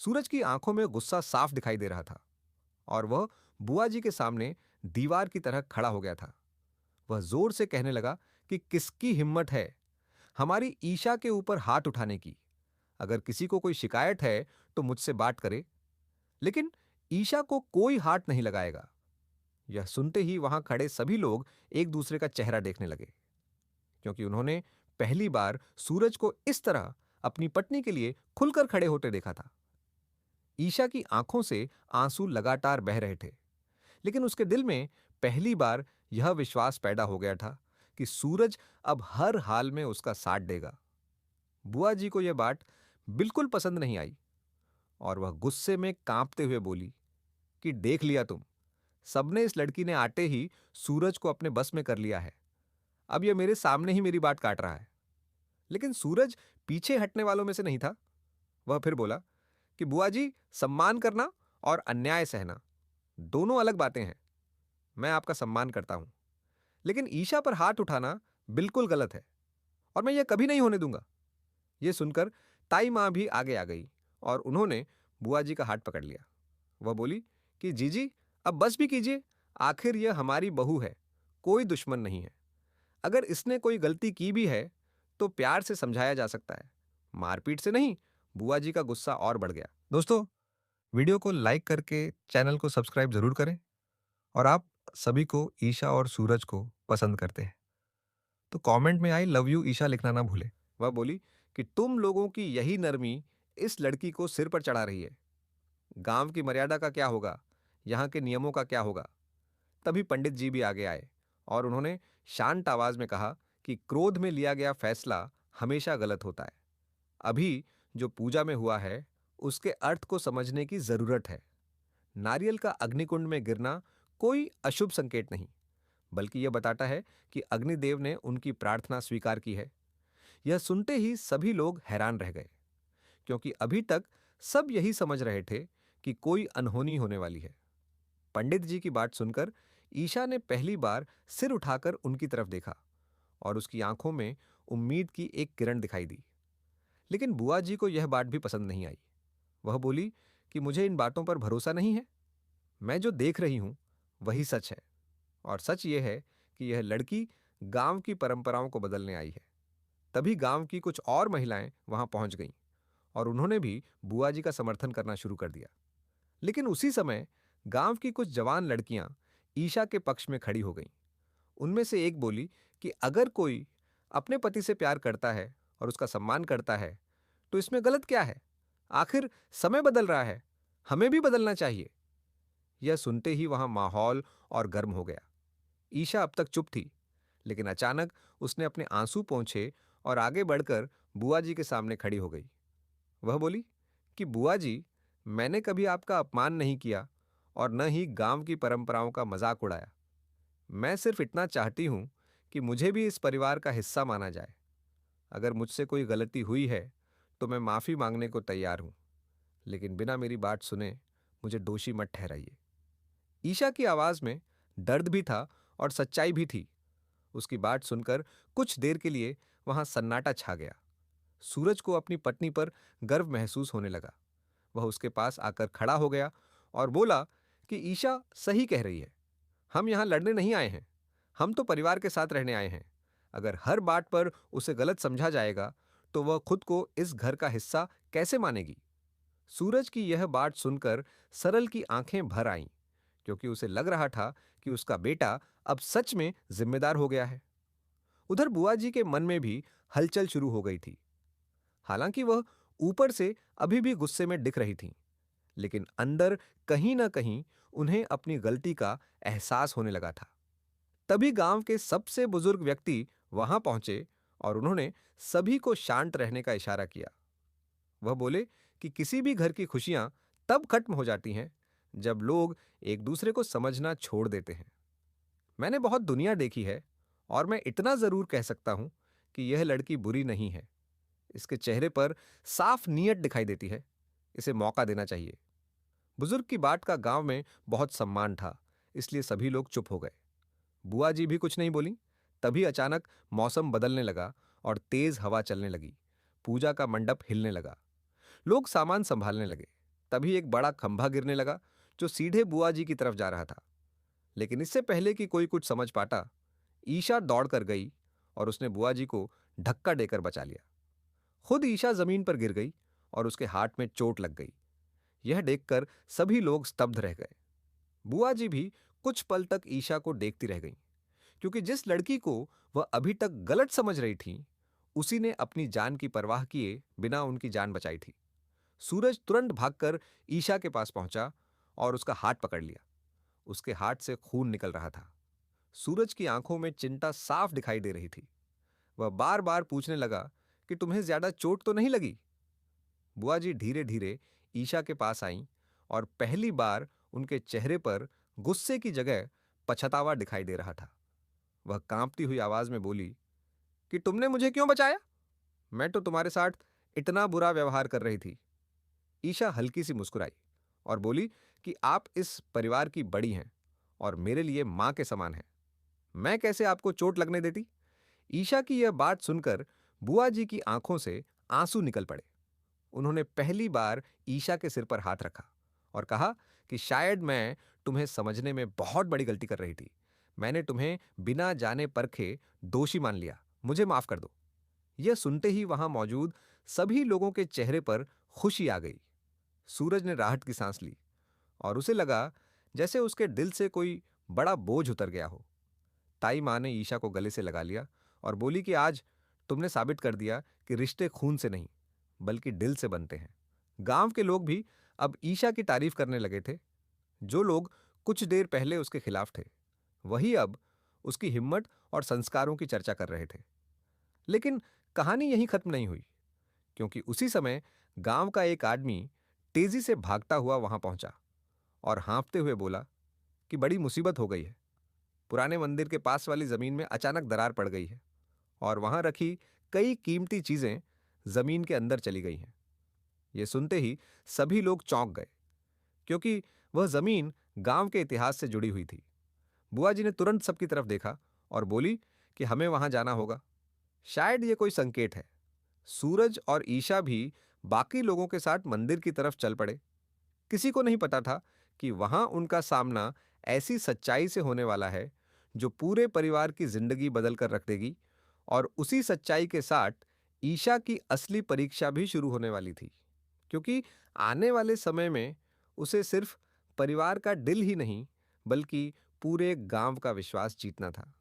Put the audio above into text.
सूरज की आंखों में गुस्सा साफ दिखाई दे रहा था और वह बुआ जी के सामने दीवार की तरह खड़ा हो गया था। वह जोर से कहने लगा कि किसकी हिम्मत है हमारी ईशा के ऊपर हाथ उठाने की। अगर किसी को कोई शिकायत है तो मुझसे बात करे, लेकिन ईशा को कोई हाथ नहीं लगाएगा। यह सुनते ही वहां खड़े सभी लोग एक दूसरे का चेहरा देखने लगे, क्योंकि उन्होंने पहली बार सूरज को इस तरह अपनी पत्नी के लिए खुलकर खड़े होते देखा था। ईशा की आंखों से आंसू लगातार बह रहे थे, लेकिन उसके दिल में पहली बार यह विश्वास पैदा हो गया था कि सूरज अब हर हाल में उसका साथ देगा। बुआ जी को यह बात बिल्कुल पसंद नहीं आई और वह गुस्से में कांपते हुए बोली कि देख लिया तुम, सबने इस लड़की ने आते ही सूरज को अपने बस में कर लिया है। अब यह मेरे सामने ही मेरी बात काट रहा है। लेकिन सूरज पीछे हटने वालों में से नहीं था। वह फिर बोला कि बुआ जी, सम्मान करना और अन्याय सहना दोनों अलग बातें हैं। मैं आपका सम्मान करता हूं, लेकिन ईशा पर हाथ उठाना बिल्कुल गलत है और मैं यह कभी नहीं होने दूंगा। यह सुनकर ताई मां भी आगे आ गई और उन्होंने बुआ जी का हाथ पकड़ लिया। वह बोली कि जीजी, अब बस भी कीजिए। आखिर यह हमारी बहू है, कोई दुश्मन नहीं है। अगर इसने कोई गलती की भी है तो प्यार से समझाया जा सकता है, मारपीट से नहीं। बुआ जी का गुस्सा और बढ़ गया। दोस्तों, वीडियो को लाइक करके चैनल को सब्सक्राइब जरूर करें। और आप सभी को ईशा और सूरज को पसंद करते हैं तो कमेंट में आई लव यू ईशा लिखना ना भूलें। वह बोली कि तुम लोगों की यही नरमी इस लड़की को सिर पर चढ़ा रही है। गांव की मर्यादा का क्या होगा, यहाँ के नियमों का क्या होगा। तभी पंडित जी भी आगे आए और उन्होंने शांत आवाज में कहा कि क्रोध में लिया गया फैसला हमेशा गलत होता है। अभी जो पूजा में हुआ है उसके अर्थ को समझने की जरूरत है। नारियल का अग्निकुंड में गिरना कोई अशुभ संकेत नहीं, बल्कि यह बताता है कि अग्निदेव ने उनकी प्रार्थना स्वीकार की है। यह सुनते ही सभी लोग हैरान रह गए, क्योंकि अभी तक सब यही समझ रहे थे कि कोई अनहोनी होने वाली है। पंडित जी की बात सुनकर ईशा ने पहली बार सिर उठाकर उनकी तरफ देखा और उसकी आंखों में उम्मीद की एक किरण दिखाई दी। लेकिन बुआ जी को यह बात भी पसंद नहीं आई। वह बोली कि मुझे इन बातों पर भरोसा नहीं है। मैं जो देख रही हूं वही सच है, और सच यह है कि यह लड़की गांव की परंपराओं को बदलने आई है। तभी गांव की कुछ और महिलाएं वहां पहुंच गईं और उन्होंने भी बुआ जी का समर्थन करना शुरू कर दिया। लेकिन उसी समय गांव की कुछ जवान लड़कियां ईशा के पक्ष में खड़ी हो गईं। उनमें से एक बोली कि अगर कोई अपने पति से प्यार करता है और उसका सम्मान करता है तो इसमें गलत क्या है। आखिर समय बदल रहा है, हमें भी बदलना चाहिए। यह सुनते ही वहां माहौल और गर्म हो गया। ईशा अब तक चुप थी, लेकिन अचानक उसने अपने आंसू पोंछे और आगे बढ़कर बुआ जी के सामने खड़ी हो गई। वह बोली कि बुआ जी, मैंने कभी आपका अपमान नहीं किया और न ही गांव की परंपराओं का मजाक उड़ाया। मैं सिर्फ इतना चाहती हूं कि मुझे भी इस परिवार का हिस्सा माना जाए। अगर मुझसे कोई गलती हुई है तो मैं माफी मांगने को तैयार हूं, लेकिन बिना मेरी बात सुने मुझे दोषी मत ठहराइए। ईशा की आवाज में दर्द भी था और सच्चाई भी थी। उसकी बात सुनकर कुछ देर के लिए वहां सन्नाटा छा गया। सूरज को अपनी पत्नी पर गर्व महसूस होने लगा। वह उसके पास आकर खड़ा हो गया और बोला कि ईशा सही कह रही है। हम यहां लड़ने नहीं आए हैं, हम तो परिवार के साथ रहने आए हैं। अगर हर बात पर उसे गलत समझा जाएगा तो वह खुद को इस घर का हिस्सा कैसे मानेगी। सूरज की यह बात सुनकर सरल की आंखें भर आईं, क्योंकि उसे लग रहा था कि उसका बेटा अब सच में जिम्मेदार हो गया है। उधर बुआ जी के मन में भी हलचल शुरू हो गई थी। हालांकि वह ऊपर से अभी भी गुस्से में दिख रही थीं, लेकिन अंदर कहीं ना कहीं उन्हें अपनी गलती का एहसास होने लगा था। तभी गांव के सबसे बुजुर्ग व्यक्ति वहां पहुंचे और उन्होंने सभी को शांत रहने का इशारा किया। वह बोले कि किसी भी घर की खुशियां तब खत्म हो जाती हैं जब लोग एक दूसरे को समझना छोड़ देते हैं। मैंने बहुत दुनिया देखी है और मैं इतना जरूर कह सकता हूं कि यह लड़की बुरी नहीं है। इसके चेहरे पर साफ नीयत दिखाई देती है। इसे मौका देना चाहिए। बुजुर्ग की बात का गांव में बहुत सम्मान था, इसलिए सभी लोग चुप हो गए। बुआ जी भी कुछ नहीं बोली। तभी अचानक मौसम बदलने लगा और तेज हवा चलने लगी। पूजा का मंडप हिलने लगा। लोग सामान संभालने लगे। तभी एक बड़ा खंभा गिरने लगा जो सीधे बुआ जी की तरफ जा रहा था। लेकिन इससे पहले कि कोई कुछ समझ पाता, ईशा दौड़ कर गई और उसने बुआ जी को धक्का देकर बचा लिया। खुद ईशा जमीन पर गिर गई और उसके हाथ में चोट लग गई। यह देखकर सभी लोग स्तब्ध रह गए। बुआ जी भी कुछ पल तक ईशा को देखती रह गईं, क्योंकि जिस लड़की को वह अभी तक गलत समझ रही थी, उसी ने अपनी जान की परवाह किए बिना उनकी जान बचाई थी। सूरज तुरंत भागकर ईशा के पास पहुंचा और उसका हाथ पकड़ लिया। उसके हाथ से खून निकल रहा था। सूरज की आंखों में चिंता साफ दिखाई दे रही थी। वह बार बार पूछने लगा कि तुम्हें ज्यादा चोट तो नहीं लगी। बुआ जी धीरे धीरे ईशा के पास आईं और पहली बार उनके चेहरे पर गुस्से की जगह पछतावा दिखाई दे रहा था। वह कांपती हुई आवाज में बोली कि तुमने मुझे क्यों बचाया? मैं तो तुम्हारे साथ इतना बुरा व्यवहार कर रही थी। ईशा हल्की सी मुस्कुराई और बोली कि आप इस परिवार की बड़ी हैं और मेरे लिए मां के समान हैं। मैं कैसे आपको चोट लगने देती? ईशा की यह बात सुनकर बुआ जी की आंखों से आंसू निकल पड़े। उन्होंने पहली बार ईशा के सिर पर हाथ रखा और कहा कि शायद मैं तुम्हें समझने में बहुत बड़ी गलती कर रही थी। मैंने तुम्हें बिना जाने परखे दोषी मान लिया। मुझे माफ कर दो। यह सुनते ही वहां मौजूद सभी लोगों के चेहरे पर खुशी आ गई। सूरज ने राहत की सांस ली और उसे लगा जैसे उसके दिल से कोई बड़ा बोझ उतर गया हो। ताई माँ ने ईशा को गले से लगा लिया और बोली कि आज तुमने साबित कर दिया कि रिश्ते खून से नहीं बल्कि दिल से बनते हैं। गांव के लोग भी अब ईशा की तारीफ करने लगे थे। जो लोग कुछ देर पहले उसके खिलाफ थे, वही अब उसकी हिम्मत और संस्कारों की चर्चा कर रहे थे। लेकिन कहानी यहीं खत्म नहीं हुई, क्योंकि उसी समय गांव का एक आदमी तेजी से भागता हुआ वहां पहुंचा और हाँफते हुए बोला कि बड़ी मुसीबत हो गई है। पुराने मंदिर के पास वाली जमीन में अचानक दरार पड़ गई है और वहां रखी कई कीमती चीजें जमीन के अंदर चली गई हैं। यह सुनते ही सभी लोग चौंक गए, क्योंकि वह जमीन गांव के इतिहास से जुड़ी हुई थी। बुआ जी ने तुरंत सबकी तरफ देखा और बोली कि हमें वहां जाना होगा। शायद यह कोई संकेत है। सूरज और ईशा भी बाकी लोगों के साथ मंदिर की तरफ चल पड़े। किसी को नहीं पता था कि वहां उनका सामना ऐसी सच्चाई से होने वाला है जो पूरे परिवार की जिंदगी बदल कर रख देगी, और उसी सच्चाई के साथ ईशा की असली परीक्षा भी शुरू होने वाली थी, क्योंकि आने वाले समय में उसे सिर्फ परिवार का दिल ही नहीं बल्कि पूरे गांव का विश्वास जीतना था।